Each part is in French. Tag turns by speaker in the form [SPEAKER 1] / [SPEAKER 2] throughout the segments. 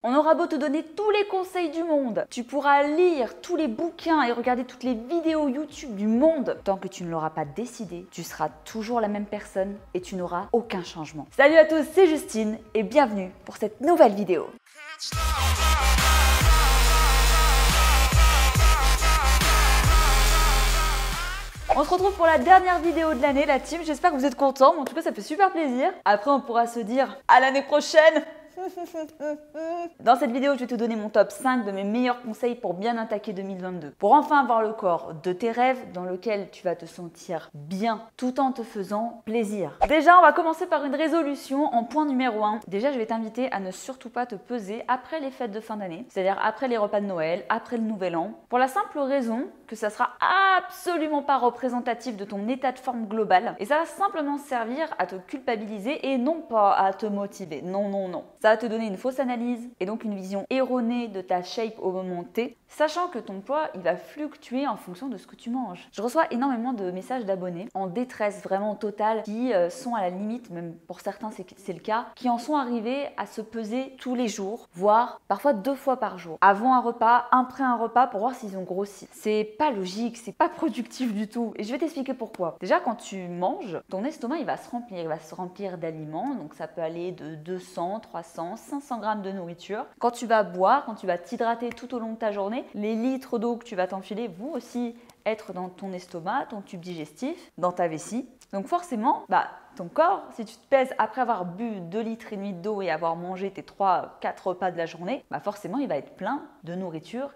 [SPEAKER 1] On aura beau te donner tous les conseils du monde, tu pourras lire tous les bouquins et regarder toutes les vidéos YouTube du monde. Tant que tu ne l'auras pas décidé, tu seras toujours la même personne et tu n'auras aucun changement. Salut à tous, c'est Justine et bienvenue pour cette nouvelle vidéo. On se retrouve pour la dernière vidéo de l'année, la team. J'espère que vous êtes contents. En tout cas, ça fait super plaisir. Après, on pourra se dire à l'année prochaine. Dans cette vidéo, je vais te donner mon top 5 de mes meilleurs conseils pour bien attaquer 2022. Pour enfin avoir le corps de tes rêves dans lequel tu vas te sentir bien tout en te faisant plaisir. Déjà, on va commencer par une résolution en point numéro 1. Déjà, je vais t'inviter à ne surtout pas te peser après les fêtes de fin d'année, c'est-à-dire après les repas de Noël, après le Nouvel An, pour la simple raison que ça sera absolument pas représentatif de ton état de forme global et ça va simplement servir à te culpabiliser et non pas à te motiver. Non, non, non. Ça va te donner une fausse analyse et donc une vision erronée de ta shape au moment T, sachant que ton poids, il va fluctuer en fonction de ce que tu manges. Je reçois énormément de messages d'abonnés en détresse vraiment totale qui sont à la limite, même pour certains c'est le cas, qui en sont arrivés à se peser tous les jours, voire parfois 2 fois par jour, avant un repas, après un repas pour voir s'ils ont grossi. C'est pas logique, c'est pas productif du tout et je vais t'expliquer pourquoi. Déjà, quand tu manges, ton estomac il va se remplir d'aliments, donc ça peut aller de 200, 300, 500 grammes de nourriture. Quand tu vas boire, quand tu vas t'hydrater tout au long de ta journée, les litres d'eau que tu vas t'enfiler vont aussi être dans ton estomac, ton tube digestif, dans ta vessie. Donc forcément, ton corps, si tu te pèses après avoir bu 2,5 litres d'eau et avoir mangé tes 3-4 repas de la journée, forcément il va être plein de nourriture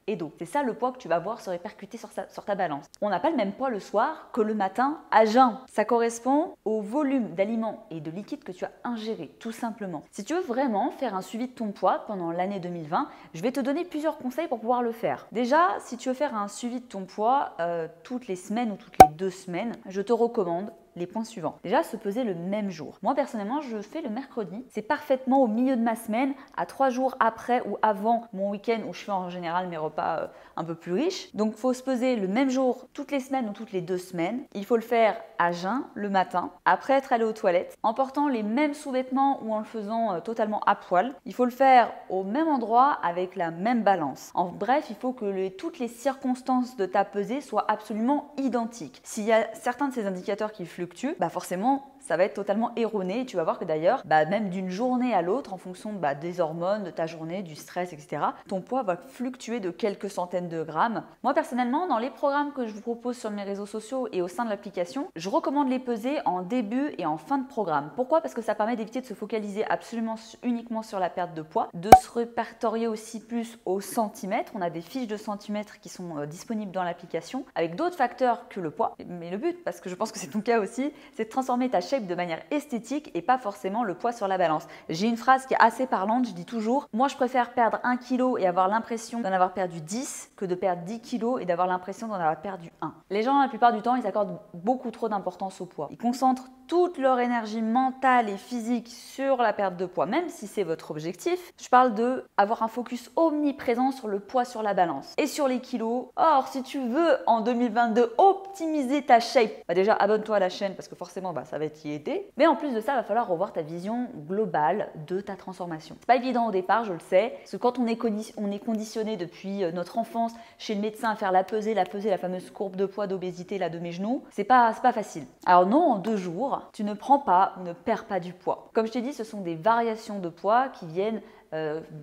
[SPEAKER 1] et d'eau. C'est ça le poids que tu vas voir se répercuter sur ta balance. On n'a pas le même poids le soir que le matin à jeun. Ça correspond au volume d'aliments et de liquides que tu as ingéré, tout simplement. Si tu veux vraiment faire un suivi de ton poids pendant l'année 2020, je vais te donner plusieurs conseils pour pouvoir le faire. Déjà, si tu veux faire un suivi de ton poids toutes les semaines ou toutes les 2 semaines, je te recommande les points suivants. Déjà, se peser le même jour. Moi, personnellement, je fais le mercredi. C'est parfaitement au milieu de ma semaine, à 3 jours après ou avant mon week-end où je fais en général mes repas un peu plus riches. Donc, il faut se peser le même jour toutes les semaines ou toutes les 2 semaines. Il faut le faire à jeun le matin, après être allé aux toilettes, en portant les mêmes sous-vêtements ou en le faisant totalement à poil. Il faut le faire au même endroit avec la même balance. En bref, il faut que toutes les circonstances de ta pesée soient absolument identiques. S'il y a certains de ces indicateurs qui fluctuent, forcément, ça va être totalement erroné et tu vas voir que d'ailleurs, même d'une journée à l'autre, en fonction des hormones, de ta journée, du stress, etc., ton poids va fluctuer de quelques centaines de grammes. Moi, personnellement, dans les programmes que je vous propose sur mes réseaux sociaux et au sein de l'application, je recommande les peser en début et en fin de programme. Pourquoi? Parce que ça permet d'éviter de se focaliser absolument uniquement sur la perte de poids, de se répertorier aussi plus au centimètre. On a des fiches de centimètres qui sont disponibles dans l'application avec d'autres facteurs que le poids. Mais le but, parce que je pense que c'est ton cas aussi, c'est de transformer ta shape de manière esthétique et pas forcément le poids sur la balance. J'ai une phrase qui est assez parlante, je dis toujours: moi je préfère perdre 1 kg et avoir l'impression d'en avoir perdu 10 que de perdre 10 kg et d'avoir l'impression d'en avoir perdu 1. Les gens, la plupart du temps, ils accordent beaucoup trop d'importance au poids. Ils concentrent toute leur énergie mentale et physique sur la perte de poids, même si c'est votre objectif. Je parle de avoir un focus omniprésent sur le poids sur la balance et sur les kilos. Or, si tu veux en 2022 optimiser ta shape, déjà abonne-toi à la chaîne parce que forcément ça va t'y aider. Mais en plus de ça, il va falloir revoir ta vision globale de ta transformation. C'est pas évident au départ, je le sais, parce que quand on est conditionné depuis notre enfance chez le médecin à faire la pesée, la fameuse courbe de poids d'obésité là de mes genoux, c'est pas facile. Alors non, en 2 jours, tu ne prends pas ou ne perds pas du poids. Comme je t'ai dit, ce sont des variations de poids qui viennent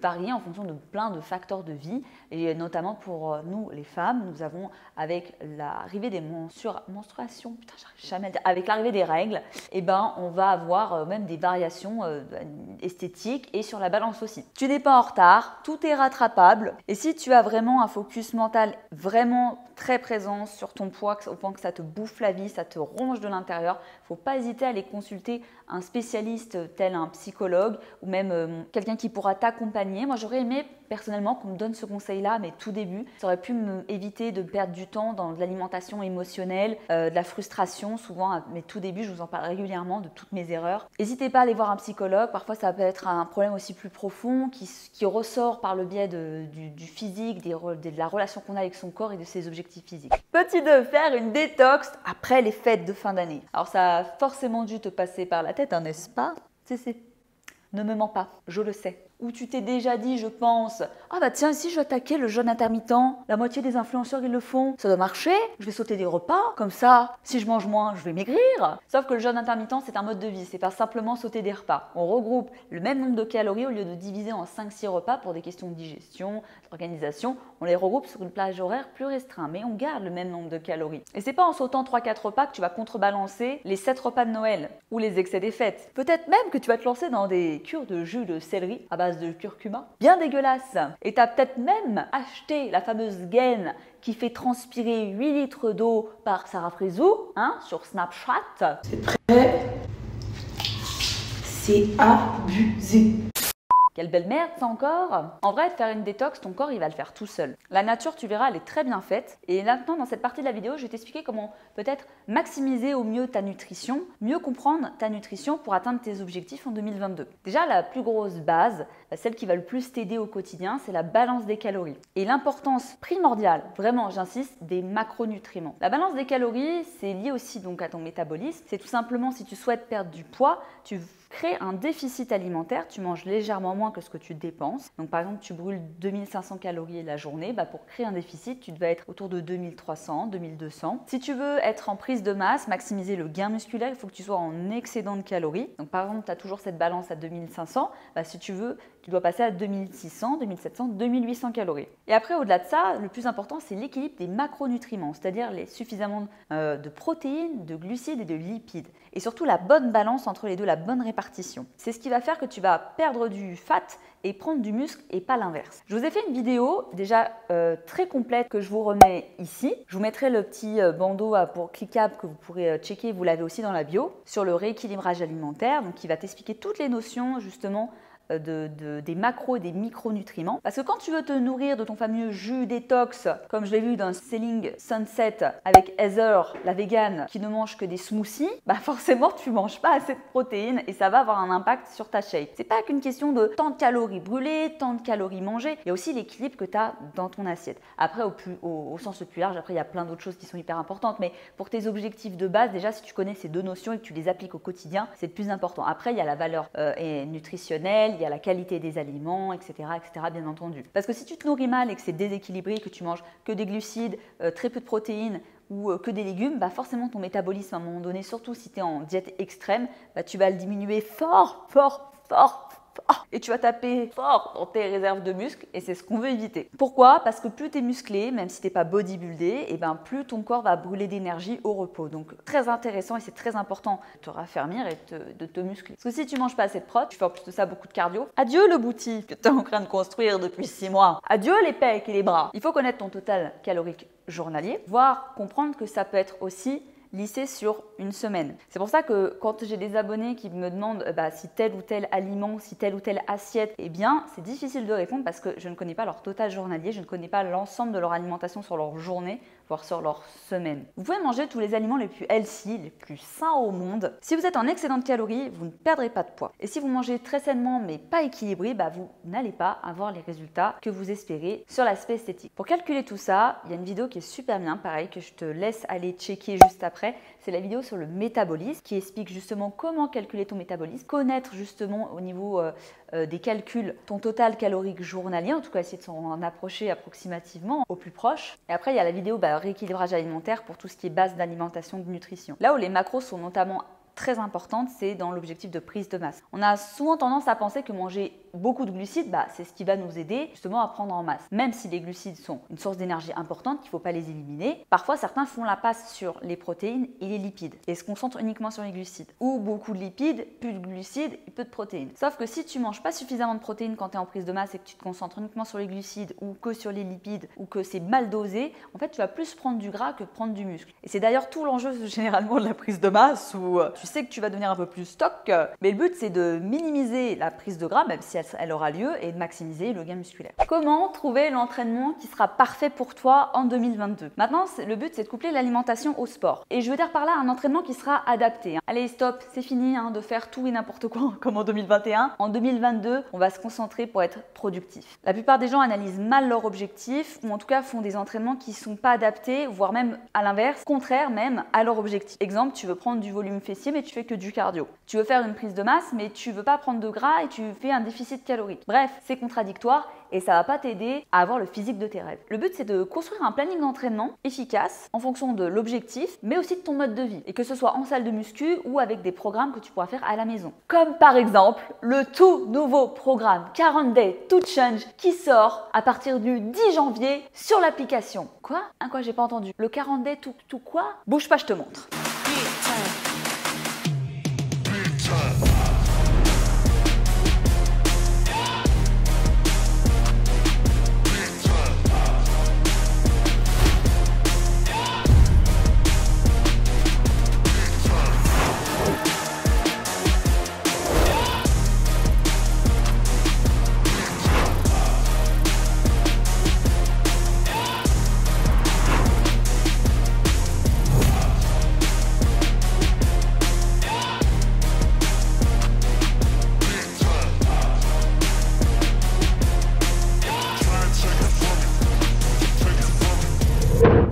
[SPEAKER 1] varier en fonction de plein de facteurs de vie et notamment pour nous les femmes, nous avons avec l'arrivée des menstruations, j'arrive jamais à le dire, avec l'arrivée des règles, on va avoir même des variations esthétiques et sur la balance aussi. Tu n'es pas en retard, tout est rattrapable et si tu as vraiment un focus mental vraiment très présent sur ton poids au point que ça te bouffe la vie, ça te ronge de l'intérieur, il ne faut pas hésiter à aller consulter un spécialiste tel un psychologue ou même quelqu'un qui pourra t'accompagner. Moi, j'aurais aimé personnellement qu'on me donne ce conseil-là, mais tout début, ça aurait pu m'éviter de perdre du temps dans de l'alimentation émotionnelle, de la frustration souvent, à mes tout débuts, je vous en parle régulièrement de toutes mes erreurs. N'hésitez pas à aller voir un psychologue, parfois ça peut être un problème aussi plus profond qui ressort par le biais du physique, de la relation qu'on a avec son corps et de ses objectifs physiques. Petit 2, faire une détox après les fêtes de fin d'année. Alors ça a forcément dû te passer par la tête, n'est-ce pas? Ne me mens pas, je le sais. où tu t'es déjà dit, je pense, ah bah tiens, si je vais attaquer le jeûne intermittent, la moitié des influenceurs ils le font, ça doit marcher, je vais sauter des repas, comme ça, si je mange moins, je vais maigrir. Sauf que le jeûne intermittent, c'est un mode de vie, c'est pas simplement sauter des repas. On regroupe le même nombre de calories au lieu de diviser en 5-6 repas pour des questions de digestion, d'organisation, on les regroupe sur une plage horaire plus restreinte, mais on garde le même nombre de calories. Et c'est pas en sautant 3-4 repas que tu vas contrebalancer les 7 repas de Noël ou les excès des fêtes. Peut-être même que tu vas te lancer dans des cures de jus de céleri à base de curcuma, bien dégueulasse. Et tu as peut-être même acheté la fameuse gaine qui fait transpirer 8 litres d'eau par Sarah Frézou, sur Snapchat.
[SPEAKER 2] C'est très... C'est abusé.
[SPEAKER 1] Quelle belle merde ça encore! En vrai, de faire une détox, ton corps il va le faire tout seul. La nature, tu verras, elle est très bien faite. Et maintenant, dans cette partie de la vidéo, je vais t'expliquer comment peut-être maximiser au mieux ta nutrition, mieux comprendre ta nutrition pour atteindre tes objectifs en 2022. Déjà, la plus grosse base, celle qui va le plus t'aider au quotidien, c'est la balance des calories. Et l'importance primordiale, vraiment j'insiste, des macronutriments. La balance des calories, c'est lié aussi donc à ton métabolisme. C'est tout simplement si tu souhaites perdre du poids, tu crées un déficit alimentaire, tu manges légèrement moins que ce que tu dépenses. Donc par exemple, tu brûles 2500 calories la journée, pour créer un déficit, tu devais être autour de 2300, 2200. Si tu veux être en prise de masse, maximiser le gain musculaire, il faut que tu sois en excédent de calories. Donc par exemple, tu as toujours cette balance à 2500, si tu veux, tu dois passer à 2600, 2700, 2800 calories. Et après, au-delà de ça, le plus important, c'est l'équilibre des macronutriments, c'est-à-dire suffisamment de protéines, de glucides et de lipides. Et surtout la bonne balance entre les deux, la bonne répartition. C'est ce qui va faire que tu vas perdre du fat et prendre du muscle et pas l'inverse. Je vous ai fait une vidéo déjà très complète que je vous remets ici. Je vous mettrai le petit bandeau pour cliquable que vous pourrez checker, vous l'avez aussi dans la bio, sur le rééquilibrage alimentaire, donc qui va t'expliquer toutes les notions justement des macros et des micronutriments. Parce que quand tu veux te nourrir de ton fameux jus détox, comme je l'ai vu dans Selling Sunset avec Heather, la végane, qui ne mange que des smoothies, forcément tu manges pas assez de protéines et ça va avoir un impact sur ta shape. C'est pas qu'une question de tant de calories brûlées, tant de calories mangées, il y a aussi l'équilibre que tu as dans ton assiette. Après, au sens le plus large, après il y a plein d'autres choses qui sont hyper importantes, mais pour tes objectifs de base, déjà si tu connais ces deux notions et que tu les appliques au quotidien, c'est le plus important. Après, il y a la valeur nutritionnelle, il y a la qualité des aliments, etc., bien entendu. Parce que si tu te nourris mal et que c'est déséquilibré, que tu manges que des glucides, très peu de protéines ou que des légumes, forcément ton métabolisme à un moment donné, surtout si tu es en diète extrême, tu vas le diminuer fort. Et tu vas taper fort dans tes réserves de muscles et c'est ce qu'on veut éviter. Pourquoi? Parce que plus tu es musclé, même si tu n'es pas bodybuildé, plus ton corps va brûler d'énergie au repos. Donc très intéressant et c'est très important de te raffermir et de te muscler. Parce que si tu manges pas assez de prot, tu fais en plus de ça beaucoup de cardio. Adieu le bouti que tu es en train de construire depuis 6 mois. Adieu les pecs et les bras. Il faut connaître ton total calorique journalier, voire comprendre que ça peut être aussi lissé sur une semaine. C'est pour ça que quand j'ai des abonnés qui me demandent si tel ou tel aliment, si telle ou telle assiette est bien, c'est difficile de répondre parce que je ne connais pas leur total journalier, je ne connais pas l'ensemble de leur alimentation sur leur journée, voire sur leur semaine. Vous pouvez manger tous les aliments les plus healthy, les plus sains au monde. Si vous êtes en excédent de calories, vous ne perdrez pas de poids. Et si vous mangez très sainement mais pas équilibré, vous n'allez pas avoir les résultats que vous espérez sur l'aspect esthétique. Pour calculer tout ça, il y a une vidéo qui est super bien, pareil, que je te laisse aller checker juste après. C'est la vidéo sur le métabolisme qui explique justement comment calculer ton métabolisme, connaître justement au niveau des calculs ton total calorique journalier, en tout cas essayer de s'en approcher approximativement au plus proche. Et après il y a la vidéo rééquilibrage alimentaire pour tout ce qui est base d'alimentation, de nutrition. Là où les macros sont notamment très importantes, c'est dans l'objectif de prise de masse. On a souvent tendance à penser que manger beaucoup de glucides, c'est ce qui va nous aider justement à prendre en masse. Même si les glucides sont une source d'énergie importante, il ne faut pas les éliminer. Parfois, certains font la passe sur les protéines et les lipides et se concentrent uniquement sur les glucides. Ou beaucoup de lipides, plus de glucides et peu de protéines. Sauf que si tu manges pas suffisamment de protéines quand tu es en prise de masse et que tu te concentres uniquement sur les glucides ou que sur les lipides ou que c'est mal dosé, en fait, tu vas plus prendre du gras que prendre du muscle. Et c'est d'ailleurs tout l'enjeu généralement de la prise de masse où tu sais que tu vas devenir un peu plus stock, mais le but c'est de minimiser la prise de gras, même si elle aura lieu, et de maximiser le gain musculaire. Comment trouver l'entraînement qui sera parfait pour toi en 2022? Maintenant, le but c'est de coupler l'alimentation au sport. Et je veux dire par là un entraînement qui sera adapté. Allez, stop, c'est fini de faire tout et n'importe quoi comme en 2021. En 2022, on va se concentrer pour être productif. La plupart des gens analysent mal leur objectif, ou en tout cas font des entraînements qui ne sont pas adaptés, voire même à l'inverse, contraire même à leur objectif. Exemple, tu veux prendre du volume fessier, mais tu fais que du cardio. Tu veux faire une prise de masse, mais tu veux pas prendre de gras et tu fais un déficit déficit calorique. Bref, c'est contradictoire et ça va pas t'aider à avoir le physique de tes rêves. Le but, c'est de construire un planning d'entraînement efficace en fonction de l'objectif, mais aussi de ton mode de vie. Et que ce soit en salle de muscu ou avec des programmes que tu pourras faire à la maison. Comme par exemple, le tout nouveau programme 40 Day to Change qui sort à partir du 10 janvier sur l'application. Quoi? Quoi, j'ai pas entendu. Le 40 Day to quoi? Bouge pas, je te montre.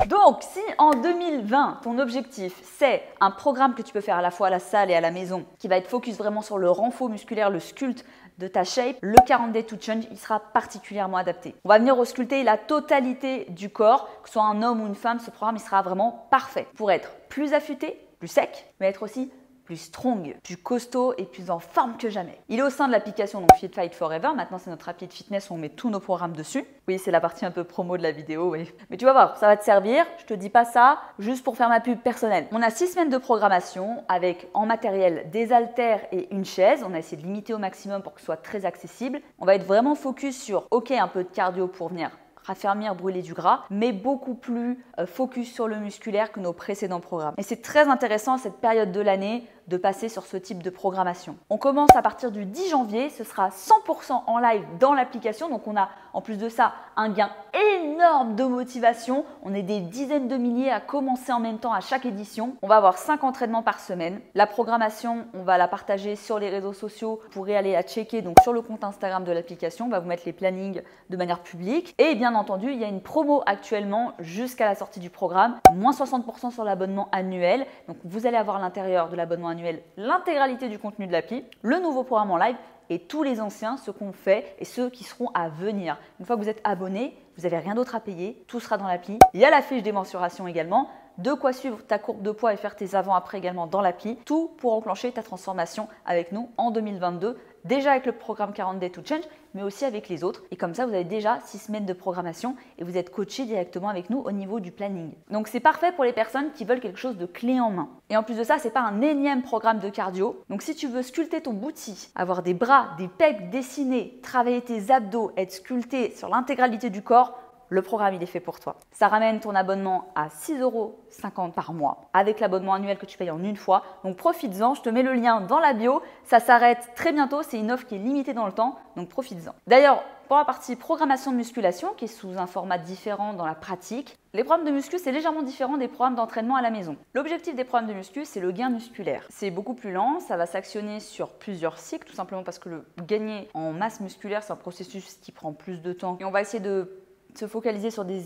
[SPEAKER 1] Donc, si en 2020, ton objectif, c'est un programme que tu peux faire à la fois à la salle et à la maison, qui va être focus vraiment sur le renfort musculaire, le sculpte de ta shape, le 40 Day to Change, il sera particulièrement adapté. On va venir ausculter la totalité du corps, que ce soit un homme ou une femme, ce programme il sera vraiment parfait pour être plus affûté, plus sec, mais être aussi plus strong, plus costaud et plus en forme que jamais. Il est au sein de l'application donc Fit Fight Forever. Maintenant, c'est notre appli de fitness où on met tous nos programmes dessus. Oui, c'est la partie un peu promo de la vidéo, oui. Mais tu vas voir, ça va te servir. Je te dis pas ça juste pour faire ma pub personnelle. On a 6 semaines de programmation avec en matériel des haltères et une chaise. On a essayé de limiter au maximum pour que ce soit très accessible. On va être vraiment focus sur, ok, un peu de cardio pour venir raffermir, brûler du gras, mais beaucoup plus focus sur le musculaire que nos précédents programmes. Et c'est très intéressant à cette période de l'année de passer sur ce type de programmation. On commence à partir du 10 janvier, ce sera 100% en live dans l'application, donc on a en plus de ça un gain énorme de motivation. On est des dizaines de milliers à commencer en même temps à chaque édition. On va avoir 5 entraînements par semaine. La programmation, on va la partager sur les réseaux sociaux. Vous pourrez aller la checker donc sur le compte Instagram de l'application. On va vous mettre les plannings de manière publique. Et bien entendu, il y a une promo actuellement jusqu'à la sortie du programme, moins 60% sur l'abonnement annuel. Donc vous allez avoir à l'intérieur de l'abonnement annuel l'intégralité du contenu de l'appli, le nouveau programme en live et tous les anciens, ceux qu'on fait et ceux qui seront à venir. Une fois que vous êtes abonné, vous n'avez rien d'autre à payer, tout sera dans l'appli. Il y a la fiche des mensurations également, de quoi suivre ta courbe de poids et faire tes avant-après également dans l'appli. Tout pour enclencher ta transformation avec nous en 2022, déjà avec le programme 40 Day to Change, mais aussi avec les autres. Et comme ça, vous avez déjà 6 semaines de programmation et vous êtes coaché directement avec nous au niveau du planning. Donc c'est parfait pour les personnes qui veulent quelque chose de clé en main. Et en plus de ça, c'est pas un énième programme de cardio. Donc si tu veux sculpter ton booty, avoir des bras, des pecs dessinés, travailler tes abdos, être sculpté sur l'intégralité du corps, le programme, il est fait pour toi. Ça ramène ton abonnement à 6,50 € par mois avec l'abonnement annuel que tu payes en une fois. Donc profites-en, je te mets le lien dans la bio. Ça s'arrête très bientôt, c'est une offre qui est limitée dans le temps, donc profites-en. D'ailleurs, pour la partie programmation de musculation, qui est sous un format différent dans la pratique, les programmes de muscu, c'est légèrement différent des programmes d'entraînement à la maison. L'objectif des programmes de muscu, c'est le gain musculaire. C'est beaucoup plus lent, ça va s'actionner sur plusieurs cycles, tout simplement parce que le gagner en masse musculaire, c'est un processus qui prend plus de temps. Et on va essayer de se focaliser sur des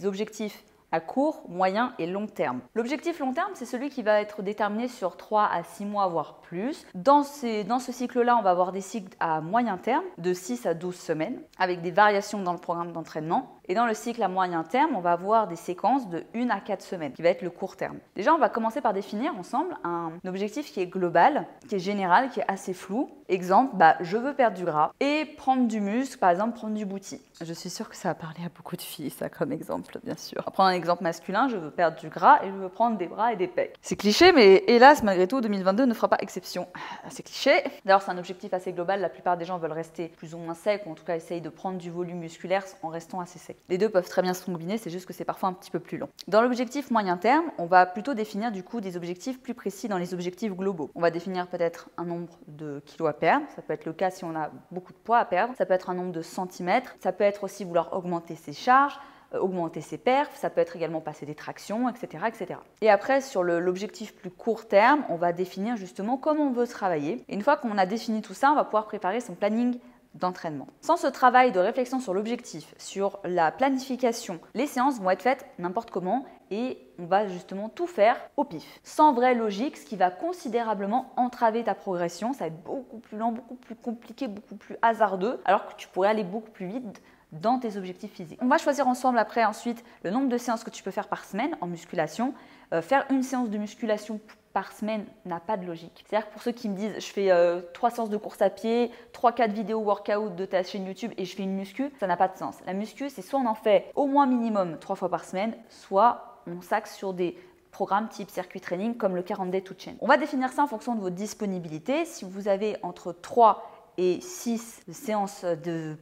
[SPEAKER 1] objectifs à court, moyen et long terme. L'objectif long terme, c'est celui qui va être déterminé sur 3 à 6 mois, voire plus. Dans ce cycle-là, on va avoir des cycles à moyen terme, de 6 à 12 semaines, avec des variations dans le programme d'entraînement. Et dans le cycle à moyen terme, on va avoir des séquences de 1 à 4 semaines, qui va être le court terme. Déjà, on va commencer par définir ensemble un objectif qui est global, qui est général, qui est assez flou. Exemple, je veux perdre du gras et prendre du muscle, par exemple prendre du booty. Je suis sûre que ça va parler à beaucoup de filles, ça comme exemple, bien sûr. On va prendre un exemple masculin, je veux perdre du gras et je veux prendre des bras et des pecs. C'est cliché, mais hélas, malgré tout, 2022 ne fera pas exception. C'est cliché. D'ailleurs, c'est un objectif assez global. La plupart des gens veulent rester plus ou moins secs, ou en tout cas essayent de prendre du volume musculaire en restant assez secs. Les deux peuvent très bien se combiner, c'est juste que c'est parfois un petit peu plus long. Dans l'objectif moyen terme, on va plutôt définir du coup des objectifs plus précis dans les objectifs globaux. On va définir peut-être un nombre de kilos à perdre, ça peut être le cas si on a beaucoup de poids à perdre, ça peut être un nombre de centimètres, ça peut être aussi vouloir augmenter ses charges, augmenter ses perfs, ça peut être également passer des tractions, etc. etc. Et après, sur l'objectif plus court terme, on va définir justement comment on veut travailler. Et une fois qu'on a défini tout ça, on va pouvoir préparer son planning d'entraînement. Sans ce travail de réflexion sur l'objectif, sur la planification, les séances vont être faites n'importe comment et on va justement tout faire au pif. Sans vraie logique, ce qui va considérablement entraver ta progression. Ça va être beaucoup plus lent, beaucoup plus compliqué, beaucoup plus hasardeux, alors que tu pourrais aller beaucoup plus vite dans tes objectifs physiques. On va choisir ensemble après ensuite le nombre de séances que tu peux faire par semaine en musculation. Faire une séance de musculation par semaine n'a pas de logique. C'est-à-dire que pour ceux qui me disent je fais 3 séances de course à pied, 3-4 vidéos workout de ta chaîne YouTube et je fais une muscu, ça n'a pas de sens. La muscu, c'est soit on en fait au moins minimum 3 fois par semaine, soit on s'axe sur des programmes type circuit training comme le 40 Day to Change. On va définir ça en fonction de votre disponibilité. Si vous avez entre 3 et 6 séances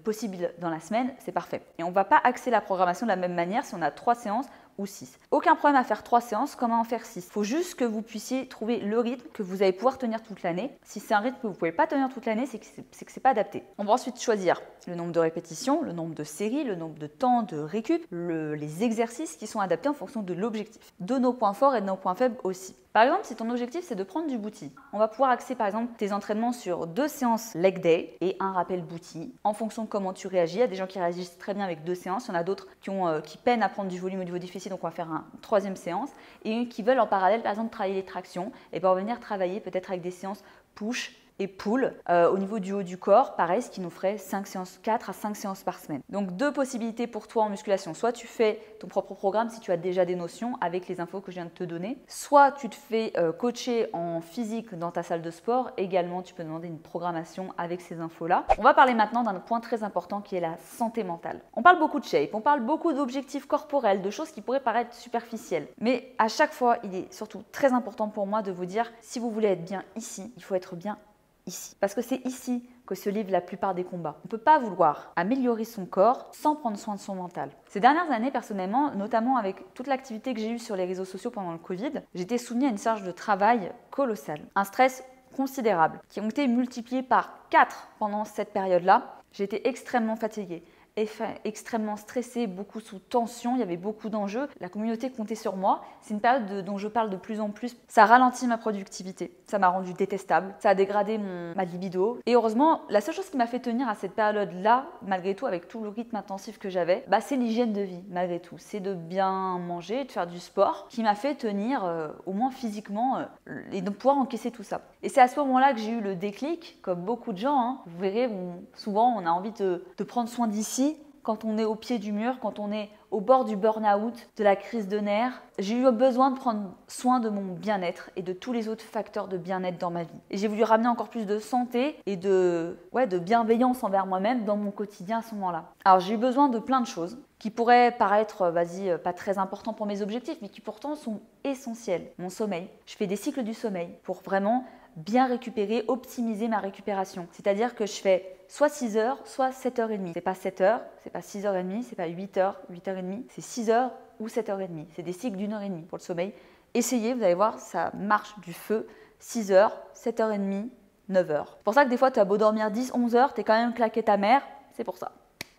[SPEAKER 1] possibles dans la semaine, c'est parfait. Et on ne va pas axer la programmation de la même manière si on a 3 séances ou 6. Aucun problème à faire 3 séances, comment en faire 6. Il faut juste que vous puissiez trouver le rythme que vous allez pouvoir tenir toute l'année. Si c'est un rythme que vous ne pouvez pas tenir toute l'année, c'est que ce n'est pas adapté. On va ensuite choisir le nombre de répétitions, le nombre de séries, le nombre de temps de récup, les exercices qui sont adaptés en fonction de l'objectif, de nos points forts et de nos points faibles aussi. Par exemple, si ton objectif c'est de prendre du booty, on va pouvoir axer par exemple tes entraînements sur 2 séances leg day et un rappel booty en fonction de comment tu réagis. Il y a des gens qui réagissent très bien avec 2 séances, il y en a d'autres qui peinent à prendre du volume au niveau du fessier, donc on va faire une 3e séance, et qui veulent en parallèle par exemple travailler les tractions et pour venir travailler peut-être avec des séances push et pull au niveau du haut du corps, pareil, ce qui nous ferait 4 à 5 séances par semaine. Donc 2 possibilités pour toi en musculation. Soit tu fais ton propre programme si tu as déjà des notions avec les infos que je viens de te donner. Soit tu te fais coacher en physique dans ta salle de sport. Également, tu peux demander une programmation avec ces infos-là. On va parler maintenant d'un point très important qui est la santé mentale. On parle beaucoup de shape, on parle beaucoup d'objectifs corporels, de choses qui pourraient paraître superficielles. Mais à chaque fois, il est surtout très important pour moi de vous dire, si vous voulez être bien ici, il faut être bien ici. Parce que c'est ici que se livrent la plupart des combats. On ne peut pas vouloir améliorer son corps sans prendre soin de son mental. Ces dernières années, personnellement, notamment avec toute l'activité que j'ai eue sur les réseaux sociaux pendant le Covid, j'étais soumise à une charge de travail colossale. Un stress considérable qui ont été multipliés par 4 pendant cette période-là. J'étais extrêmement fatiguée, extrêmement stressée, beaucoup sous tension, il y avait beaucoup d'enjeux. La communauté comptait sur moi. C'est une période dont je parle de plus en plus. Ça a ralenti ma productivité, ça m'a rendue détestable, ça a dégradé ma libido. Et heureusement, la seule chose qui m'a fait tenir à cette période-là, malgré tout, avec tout le rythme intensif que j'avais, c'est l'hygiène de vie, malgré tout. C'est de bien manger, de faire du sport, qui m'a fait tenir, au moins physiquement, et de pouvoir encaisser tout ça. Et c'est à ce moment-là que j'ai eu le déclic, comme beaucoup de gens, hein. Vous verrez, souvent on a envie de prendre soin d'ici, quand on est au pied du mur, quand on est au bord du burn-out, de la crise de nerfs. J'ai eu besoin de prendre soin de mon bien-être et de tous les autres facteurs de bien-être dans ma vie. Et j'ai voulu ramener encore plus de santé et de bienveillance envers moi-même dans mon quotidien à ce moment-là. Alors j'ai eu besoin de plein de choses qui pourraient paraître, pas très importants pour mes objectifs, mais qui pourtant sont essentiels. Mon sommeil. Je fais des cycles du sommeil pour vraiment bien récupérer, optimiser ma récupération. C'est-à-dire que je fais soit 6 heures, soit 7h30. C'est pas 7 heures, c'est pas 6h30, c'est pas 8 heures, 8h30, c'est 6 heures ou 7h30. C'est des cycles d'1h30 pour le sommeil. Essayez, vous allez voir, ça marche du feu. 6 heures, 7h30, 9 heures. C'est pour ça que des fois, tu as beau dormir 10, 11 heures, tu es quand même claqué ta mère, c'est pour ça.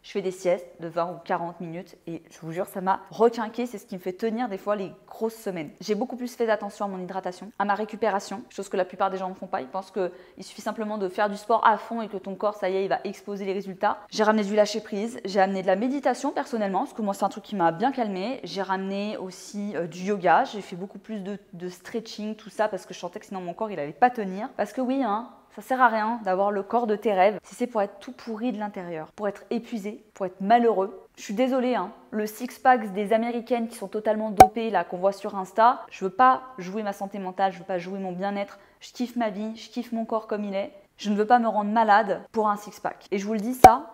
[SPEAKER 1] Je fais des siestes de 20 ou 40 minutes et je vous jure, ça m'a requinqué. C'est ce qui me fait tenir des fois les grosses semaines. J'ai beaucoup plus fait attention à mon hydratation, à ma récupération, chose que la plupart des gens ne font pas. Ils pensent qu'il suffit simplement de faire du sport à fond et que ton corps, ça y est, il va exploser les résultats. J'ai ramené du lâcher prise, j'ai amené de la méditation personnellement, parce que moi, c'est un truc qui m'a bien calmée. J'ai ramené aussi du yoga, j'ai fait beaucoup plus de stretching, tout ça, parce que je sentais que sinon mon corps, il n'allait pas tenir. Parce que oui, ça sert à rien d'avoir le corps de tes rêves si c'est pour être tout pourri de l'intérieur, pour être épuisé, pour être malheureux. Je suis désolée, le six-pack des Américaines qui sont totalement dopées, là, qu'on voit sur Insta, je veux pas jouer ma santé mentale, je veux pas jouer mon bien-être, je kiffe ma vie, je kiffe mon corps comme il est. Je ne veux pas me rendre malade pour un six-pack. Et je vous le dis, ça,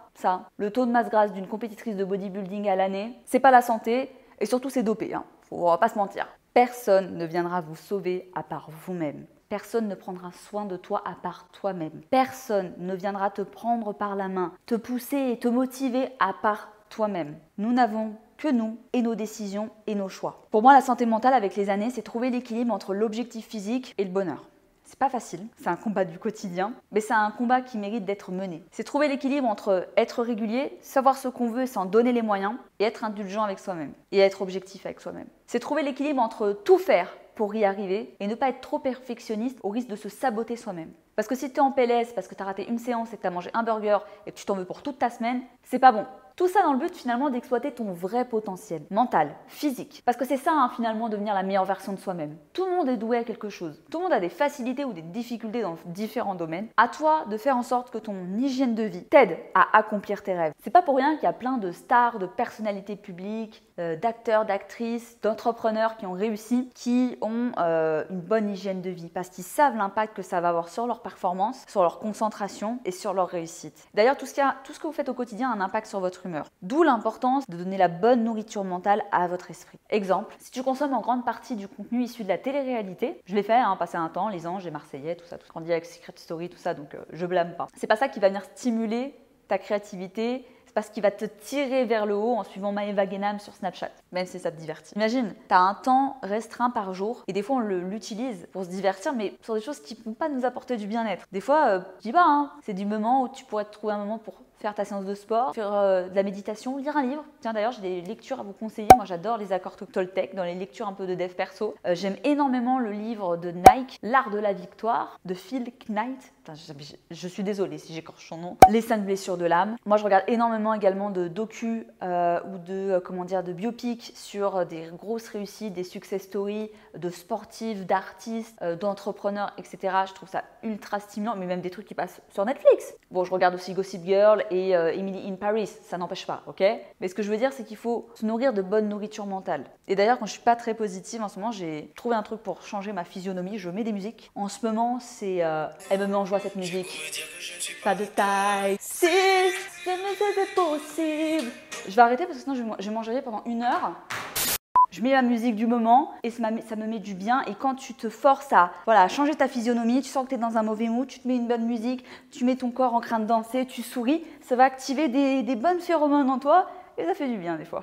[SPEAKER 1] le taux de masse grasse d'une compétitrice de bodybuilding à l'année, c'est pas la santé et surtout c'est dopé, on va pas se mentir. Personne ne viendra vous sauver à part vous-même. Personne ne prendra soin de toi à part toi-même. Personne ne viendra te prendre par la main, te pousser et te motiver à part toi-même. Nous n'avons que nous et nos décisions et nos choix. Pour moi, la santé mentale avec les années, c'est trouver l'équilibre entre l'objectif physique et le bonheur. C'est pas facile, c'est un combat du quotidien, mais c'est un combat qui mérite d'être mené. C'est trouver l'équilibre entre être régulier, savoir ce qu'on veut et s'en donner les moyens, et être indulgent avec soi-même, et être objectif avec soi-même. C'est trouver l'équilibre entre tout faire pour y arriver et ne pas être trop perfectionniste au risque de se saboter soi-même. Parce que si tu es en PLS, parce que tu as raté une séance et que tu as mangé un burger et que tu t'en veux pour toute ta semaine, c'est pas bon. Tout ça dans le but finalement d'exploiter ton vrai potentiel, mental, physique. Parce que c'est ça finalement devenir la meilleure version de soi-même. Tout le monde est doué à quelque chose. Tout le monde a des facilités ou des difficultés dans différents domaines. À toi de faire en sorte que ton hygiène de vie t'aide à accomplir tes rêves. C'est pas pour rien qu'il y a plein de stars, de personnalités publiques, d'acteurs, d'actrices, d'entrepreneurs qui ont réussi, qui ont une bonne hygiène de vie parce qu'ils savent l'impact que ça va avoir sur leur performance, sur leur concentration et sur leur réussite. D'ailleurs, tout ce que vous faites au quotidien a un impact sur votre humeur. D'où l'importance de donner la bonne nourriture mentale à votre esprit. Exemple, si tu consommes en grande partie du contenu issu de la télé-réalité, je l'ai fait, passer un temps, Les Anges, les Marseillais, tout ça, tout grandi avec Secret Story, tout ça, donc je blâme pas. C'est pas ça qui va venir stimuler ta créativité, c'est pas ce qui va te tirer vers le haut en suivant Maëva Guénam sur Snapchat, même si ça te divertit. Imagine, tu as un temps restreint par jour et des fois on l'utilise pour se divertir, mais sur des choses qui ne vont pas nous apporter du bien-être. Des fois, je dis pas, c'est du moment où tu pourrais te trouver un moment pour faire ta séance de sport, faire de la méditation, lire un livre. Tiens, d'ailleurs, j'ai des lectures à vous conseiller. Moi, j'adore les accords Toltec, dans les lectures un peu de dev perso. J'aime énormément le livre de Nike, L'Art de la Victoire, de Phil Knight. Putain, je suis désolée si j'écorche son nom. Les 5 blessures de l'âme. Moi, je regarde énormément également de docu ou de biopics sur des grosses réussites, des success stories de sportifs, d'artistes, d'entrepreneurs, etc. Je trouve ça ultra stimulant, mais même des trucs qui passent sur Netflix. Bon, je regarde aussi Gossip Girl et Emily in Paris, ça n'empêche pas, ok? Mais ce que je veux dire, c'est qu'il faut se nourrir de bonne nourriture mentale. Et d'ailleurs, quand je suis pas très positive en ce moment, j'ai trouvé un truc pour changer ma physionomie, je mets des musiques. En ce moment, c'est... elle me met en joie cette musique. Pas de taille, si c'était possible. Je vais arrêter parce que sinon je vais m'enjailler pendant 1 heure. Je mets la musique du moment et ça me met du bien. Et quand tu te forces à changer ta physionomie, tu sens que tu es dans un mauvais mood, tu te mets une bonne musique, tu mets ton corps en train de danser, tu souris, ça va activer des bonnes phéromones en toi et ça fait du bien des fois.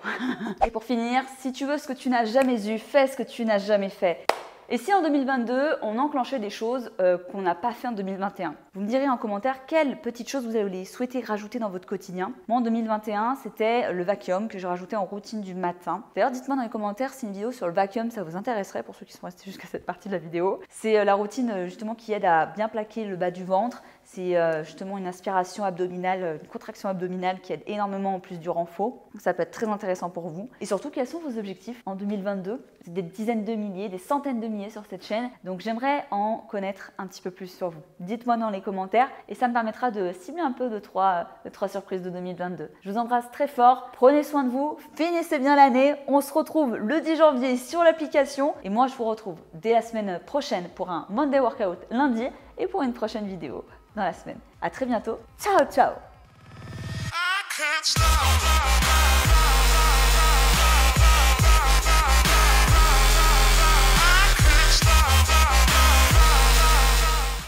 [SPEAKER 1] Et pour finir, si tu veux ce que tu n'as jamais eu, fais ce que tu n'as jamais fait. Et si en 2022, on enclenchait des choses qu'on n'a pas fait en 2021? Vous me direz en commentaire quelles petites choses vous allez souhaiter rajouter dans votre quotidien. Moi, en 2021, c'était le vacuum que je rajoutais en routine du matin. D'ailleurs, dites-moi dans les commentaires si une vidéo sur le vacuum, ça vous intéresserait pour ceux qui sont restés jusqu'à cette partie de la vidéo. C'est la routine justement qui aide à bien plaquer le bas du ventre. C'est justement une inspiration abdominale, une contraction abdominale qui aide énormément en plus du renfort. Donc ça peut être très intéressant pour vous. Et surtout, quels sont vos objectifs en 2022? C'est des dizaines de milliers, des centaines de milliers sur cette chaîne. Donc j'aimerais en connaître un petit peu plus sur vous. Dites-moi dans les commentaires et ça me permettra de cibler un peu de trois surprises de 2022. Je vous embrasse très fort. Prenez soin de vous. Finissez bien l'année. On se retrouve le 10 janvier sur l'application. Et moi, je vous retrouve dès la semaine prochaine pour un Monday Workout lundi et pour une prochaine vidéo dans la semaine. À très bientôt. Ciao, ciao!